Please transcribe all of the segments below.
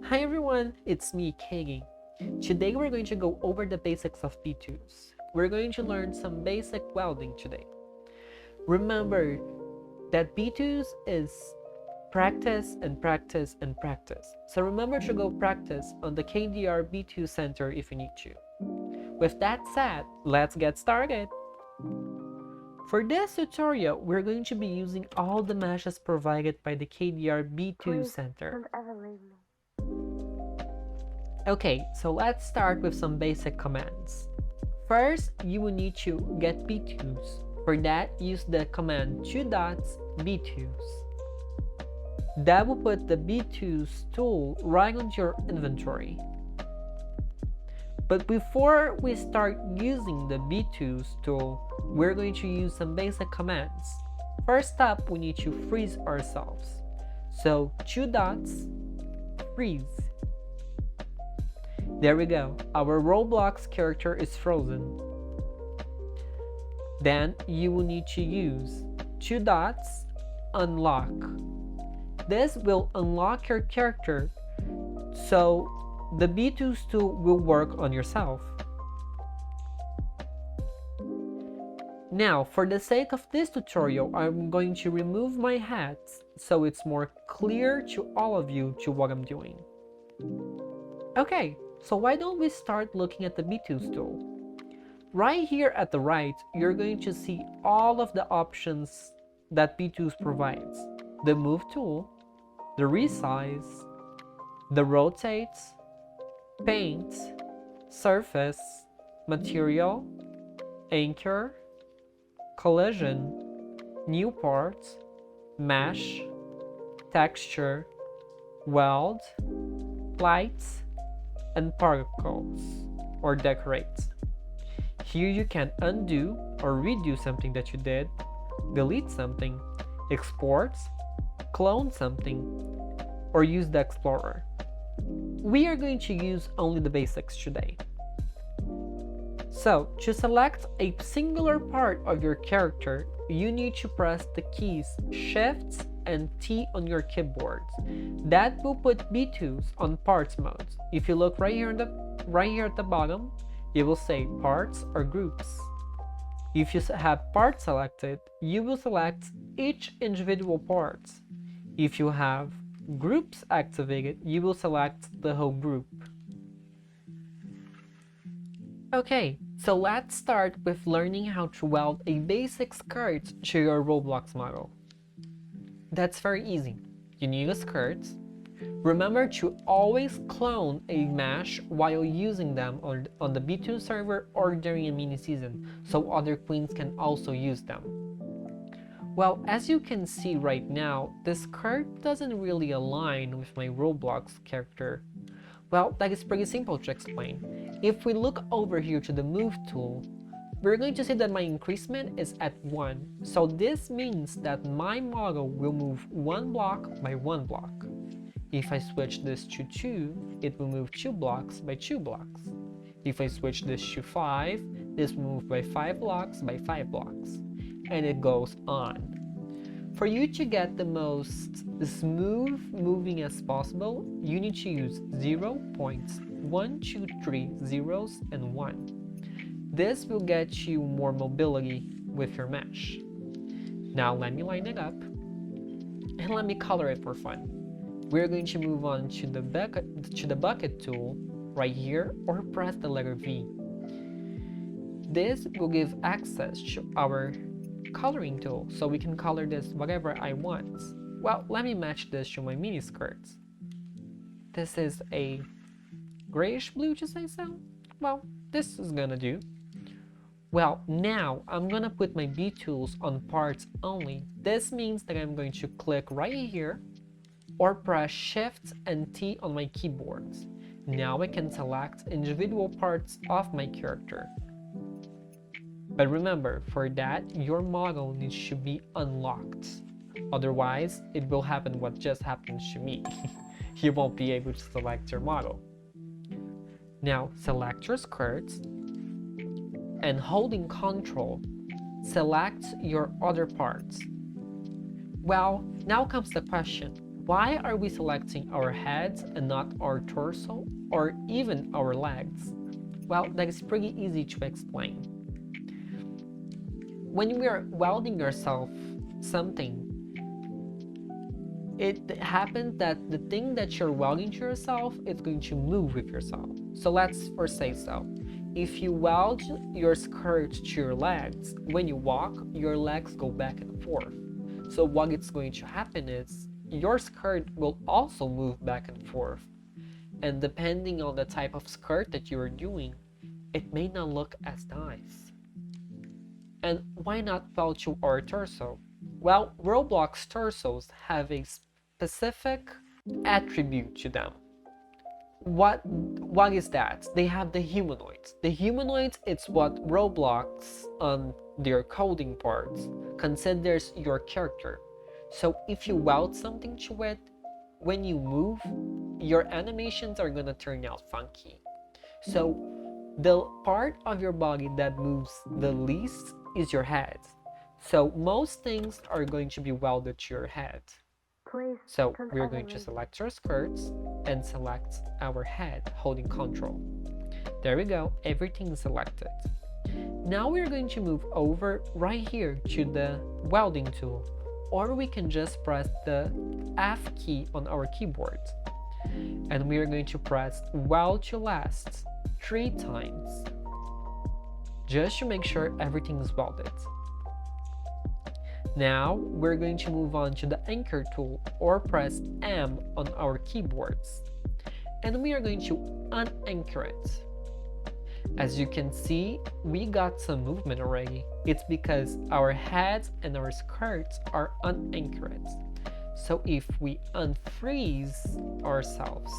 Hi everyone, it's me, Katy. Today we're going to go over the basics of Btools. We're going to learn some basic welding today. Remember that Btools is practice and practice and practice. So remember to go practice on the KDR B2 Center if you need to. With that said, let's get started. For this tutorial, we're going to be using all the meshes provided by the KDR B2 Center. Okay, so let's start with some basic commands. First, you will need to get Btools. For that, use the command Btools. That will put the Btools tool right onto your inventory. But before we start using the Btools tool, we're going to use some basic commands. First up, we need to freeze ourselves. So freeze. There we go, our Roblox character is frozen. Then you will need to use unlock. This will unlock your character, so the Btools tool will work on yourself. Now, for the sake of this tutorial, I'm going to remove my hat so it's more clear to all of you to what I'm doing. Okay, so why don't we start looking at the Btools tool? Right here at the right, you're going to see all of the options that Btools provides. The Move tool, the Resize, the Rotate, Paint, Surface, Material, Anchor, Collision, New Part, Mesh, Texture, Weld, Light, and Particles, or Decorate. Here you can undo or redo something that you did, delete something, export, clone something, or use the Explorer. We are going to use only the basics today. So, to select a singular part of your character, you need to press the keys Shift and T on your keyboard. That will put Btools on parts mode. If you look right here at the bottom, it will say parts or groups. If you have parts selected, you will select each individual part. If you have groups activated, you will select the whole group. Okay, so let's start with learning how to weld a basic skirt to your Roblox model. That's very easy. You need a skirt. Remember to always clone a mesh while using them on the B2 server or during a mini season, so other queens can also use them. Well, as you can see right now, this skirt doesn't really align with my Roblox character. Well, that is pretty simple to explain. If we look over here to the Move tool, we're going to see that my increasement is at 1. So this means that my model will move 1 block by 1 block. If I switch this to 2, it will move 2 blocks by 2 blocks. If I switch this to 5, this will move by 5 blocks by 5 blocks. And it goes on. For you to get the most smooth moving as possible, you need to use 0.123 zeros and 1. This will get you more mobility with your mesh. Now let me line it up and let me color it for fun. We're going to move on to the bucket tool right here, or press the letter V. This will give access to our coloring tool, so we can color this whatever I want. Well, let me match this to my mini skirts. This is a grayish blue to say so. Well, this is gonna do. Well, now I'm gonna put my Btools on parts only. This means that I'm going to click right here or press Shift and T on my keyboards. Now I can select individual parts of my character. But remember, for that, your model needs to be unlocked. Otherwise, it will happen what just happened to me. You won't be able to select your model. Now, select your skirts, and holding Ctrl, select your other parts. Well, now comes the question. Why are we selecting our heads and not our torso or even our legs? Well, that is pretty easy to explain. When we are welding yourself something, it happens that the thing that you're welding to yourself is going to move with yourself. So let's first say so. If you weld your skirt to your legs, when you walk, your legs go back and forth. So what is going to happen is your skirt will also move back and forth. And depending on the type of skirt that you are doing, it may not look as nice. And why not weld to our torso? Well, Roblox torsos have a specific attribute to them. What is that? They have the humanoids. The humanoids, it's what Roblox on their coding parts considers your character. So if you weld something to it, when you move, your animations are gonna turn out funky. So the part of your body that moves the least is your head. So most things are going to be welded to your head. So we're going to select our skirts and select our head holding Control. There we go, everything is selected. Now we're going to move over right here to the welding tool, or we can just press the F key on our keyboard. And we are going to press weld to last 3 times, just to make sure everything is welded. Now we're going to move on to the anchor tool, or press M on our keyboards, and we are going to unanchor it. As you can see, we got some movement already. It's because our heads and our skirts are unanchored. So if we unfreeze ourselves,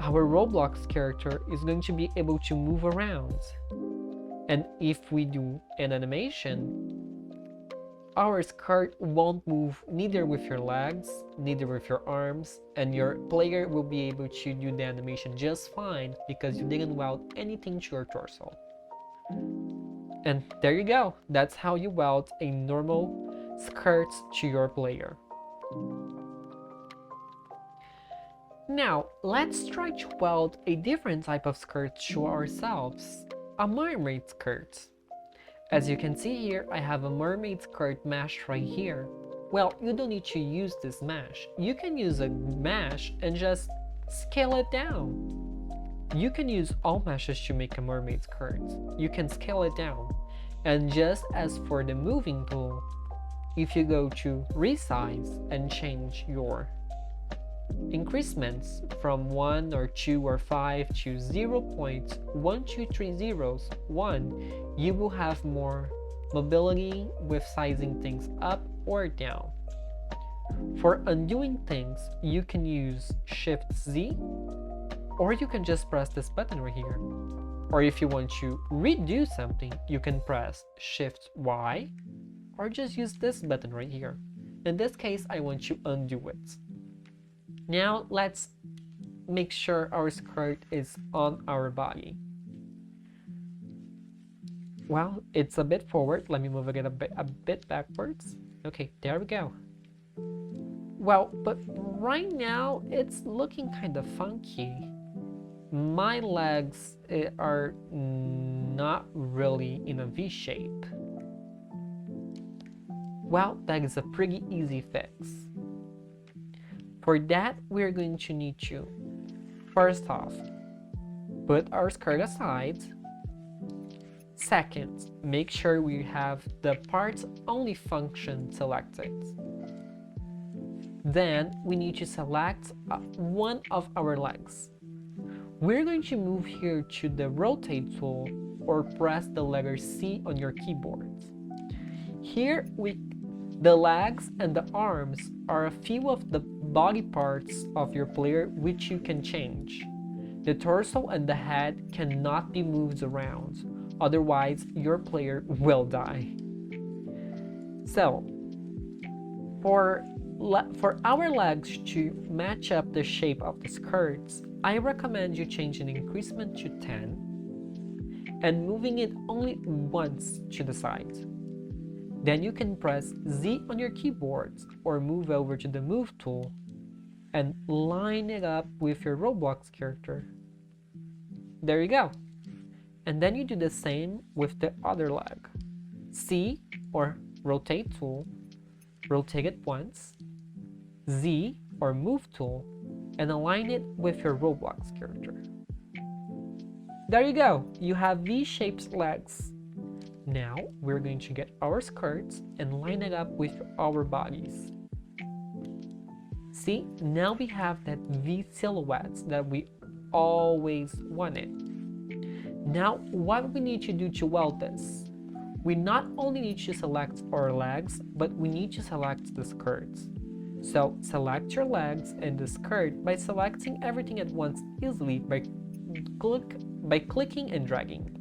our Roblox character is going to be able to move around. And if we do an animation, our skirt won't move neither with your legs, neither with your arms, and your player will be able to do the animation just fine because you didn't weld anything to your torso. And there you go, that's how you weld a normal skirt to your player. Now, let's try to weld a different type of skirt to ourselves, a mermaid skirt. As you can see here, I have a mermaid skirt mesh right here. Well, you don't need to use this mesh. You can use a mesh and just scale it down. You can use all meshes to make a mermaid skirt. You can scale it down. And just as for the moving tool, if you go to resize and change your increments from 1 or 2 or 5 to 0.1230, you will have more mobility with sizing things up or down. For undoing things, you can use Shift Z, or you can just press this button right here. Or if you want to redo something, you can press Shift Y, or just use this button right here. In this case, I want to undo it. Now let's make sure our skirt is on our body. Well, it's a bit forward. Let me move it a bit backwards. Okay, there we go. Well, but right now it's looking kind of funky. My legs are not really in a V shape. Well, that is a pretty easy fix. For that, we're going to need to, first off, put our skirt aside. Second, make sure we have the parts only function selected. Then we need to select one of our legs. We're going to move here to the rotate tool, or press the letter C on your keyboard. Here the legs and the arms are a few of the body parts of your player which you can change. The torso and the head cannot be moved around, otherwise your player will die. So, for our legs to match up the shape of the skirts, I recommend you changing the increment to 10 and moving it only once to the side. Then you can press Z on your keyboard or move over to the Move tool and line it up with your Roblox character. There you go. And then you do the same with the other leg. C or Rotate tool, rotate it once, Z or Move tool, and align it with your Roblox character. There you go, you have V-shaped legs. Now we're going to get our skirts and line it up with our bodies. See, now we have that V silhouette that we always wanted. Now what we need to do to weld this? We not only need to select our legs, but we need to select the skirts. So select your legs and the skirt by selecting everything at once easily by clicking and dragging.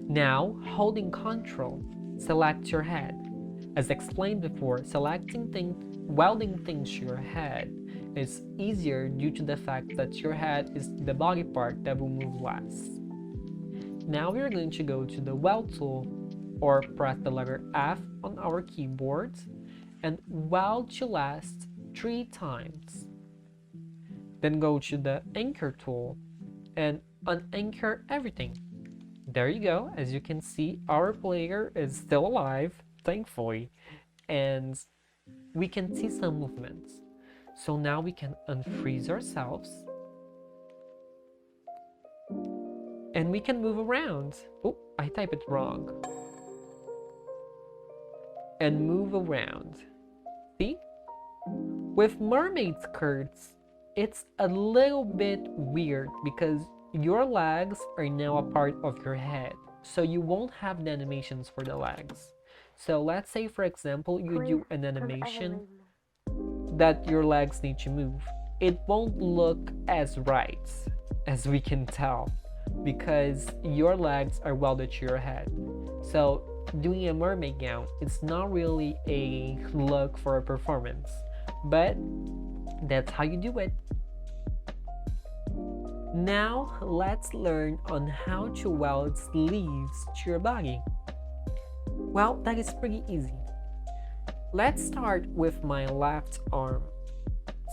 Now, holding Ctrl, select your head. As explained before, welding things to your head is easier due to the fact that your head is the body part that will move less. Now we are going to go to the Weld tool or press the letter F on our keyboard and weld to last 3 times. Then go to the Anchor tool and unanchor everything. There you go. As you can see, our player is still alive, thankfully, and we can see some movements. So now we can unfreeze ourselves and we can move around. Oh, I typed it wrong. And move around. See? With mermaid skirts, it's a little bit weird because your legs are now a part of your head, so you won't have the animations for the legs. So let's say, for example, you do an animation that your legs need to move. It won't look as right, as we can tell, because your legs are welded to your head. So doing a mermaid gown, it's not really a look for a performance, but that's how you do it. Now let's learn on how to weld sleeves to your body. Well, that is pretty easy. Let's start with my left arm.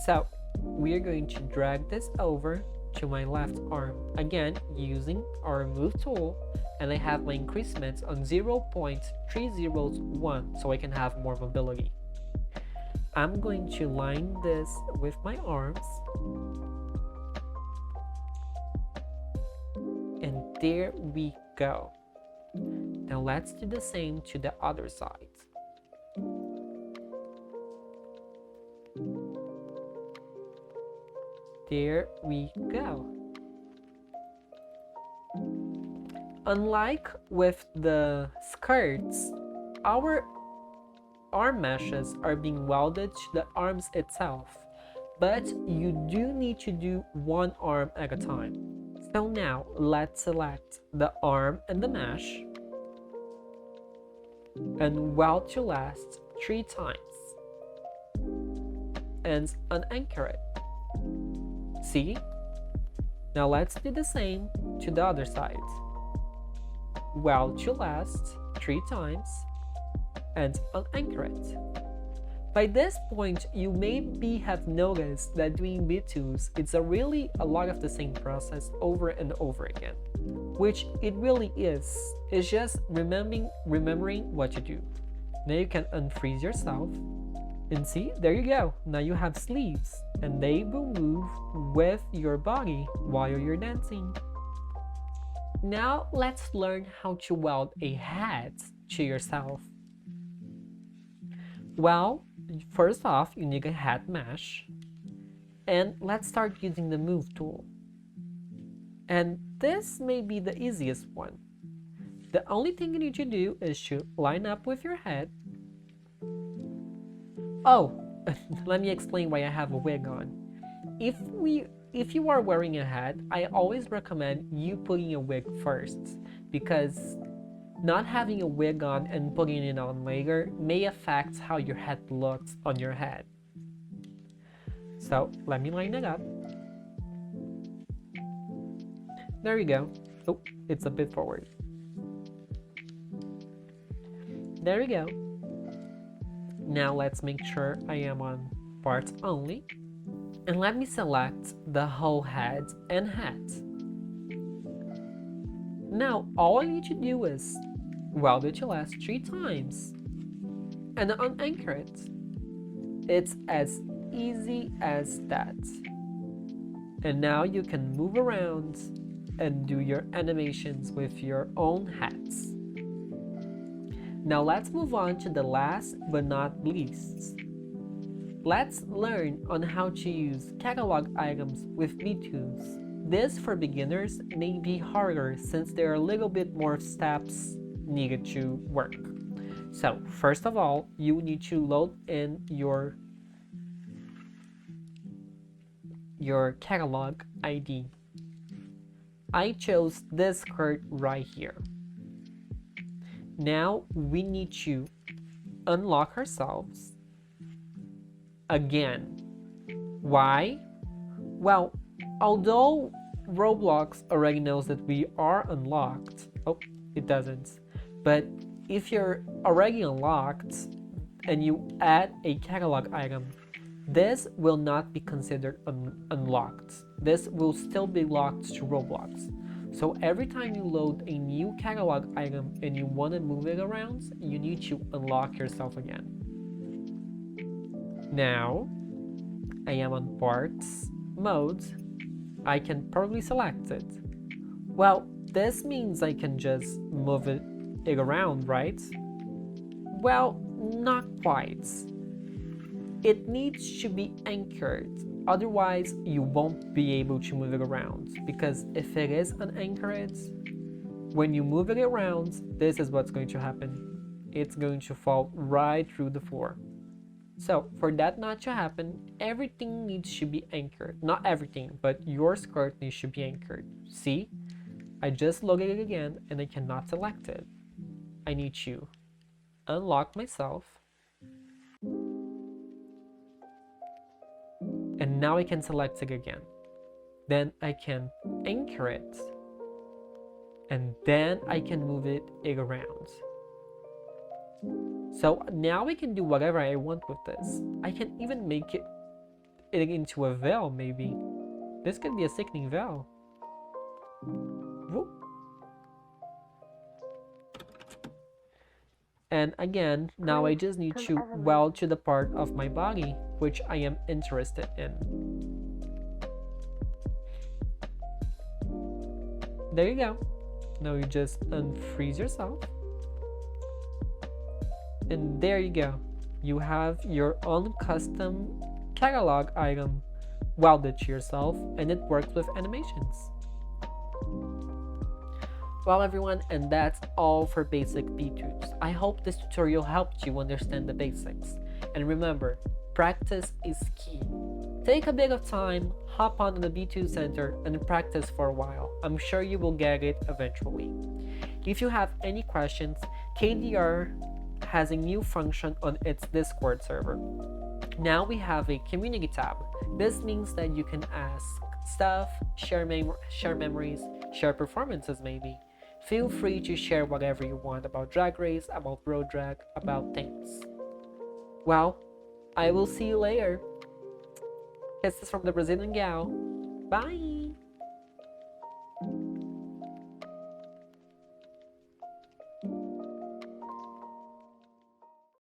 So we are going to drag this over to my left arm, again using our Move tool, and I have my increments on 0.301 so I can have more mobility. I'm going to line this with my arms. And there we go. Now let's do the same to the other side. There we go. Unlike with the skirts, our arm meshes are being welded to the arms itself, but you do need to do one arm at a time. So now let's select the arm and the mesh and weld to last 3 times and unanchor it. See? Now let's do the same to the other side. Weld to last 3 times and unanchor it. By this point, you maybe have noticed that doing Btools, it's really a lot of the same process over and over again, which it really is. It's just remembering what you do. Now you can unfreeze yourself and see, there you go. Now you have sleeves and they will move with your body while you're dancing. Now let's learn how to weld a hat to yourself. Well, first off, you need a hat mesh, and let's start using the Move tool. And this may be the easiest one. The only thing you need to do is to line up with your head. Oh, let me explain why I have a wig on. If you are wearing a hat, I always recommend you putting a wig first, because not having a wig on and putting it on later may affect how your head looks on your head. So let me line it up. There you go. Oh, it's a bit forward. There we go. Now let's make sure I am on parts only. And let me select the whole head and hat. Now all I need to do is weld it to last 3 times and unanchor it. It's as easy as that. And now you can move around and do your animations with your own hats. Now let's move on to the last but not least. Let's learn on how to use catalog items with Btools. This for beginners may be harder since there are a little bit more steps needed to work. So first of all, you need to load in your catalog ID. I chose this card right here. Now we need to unlock ourselves again. Why? Well, although Roblox already knows that we are unlocked, oh, it doesn't. But if you're already unlocked and you add a catalog item, this will not be considered unlocked. This will still be locked to Roblox. So every time you load a new catalog item and you want to move it around, you need to unlock yourself again. Now, I am on parts mode. I can probably select it. Well, this means I can just move it around, right? Well, not quite. It needs to be anchored, otherwise you won't be able to move it around, because if it is unanchored, when you move it around, this is what's going to happen. It's going to fall right through the floor. So for that not to happen, everything needs to be anchored. Not everything, but your skirt needs to be anchored. See? I just loaded it again and I cannot select it. I need to unlock myself. And now I can select it again. Then I can anchor it. And then I can move it around. So now I can do whatever I want with this. I can even make it into a veil, maybe. This could be a sickening veil. Whoop. And again, now I just need to weld to the part of my body which I am interested in. There you go. Now you just unfreeze yourself. And there you go. You have your own custom catalog item welded to yourself, and it works with animations. Well everyone, and that's all for basic Btools. I hope this tutorial helped you understand the basics. And remember, practice is key. Take a bit of time, hop on the Btools Center and practice for a while. I'm sure you will get it eventually. If you have any questions, KDR has a new function on its Discord server. Now we have a community tab. This means that you can ask stuff, share memories, share performances maybe. Feel free to share whatever you want about Drag Race, about Road Drag, about things. Well, I will see you later. Kisses from the Brazilian gal. Bye!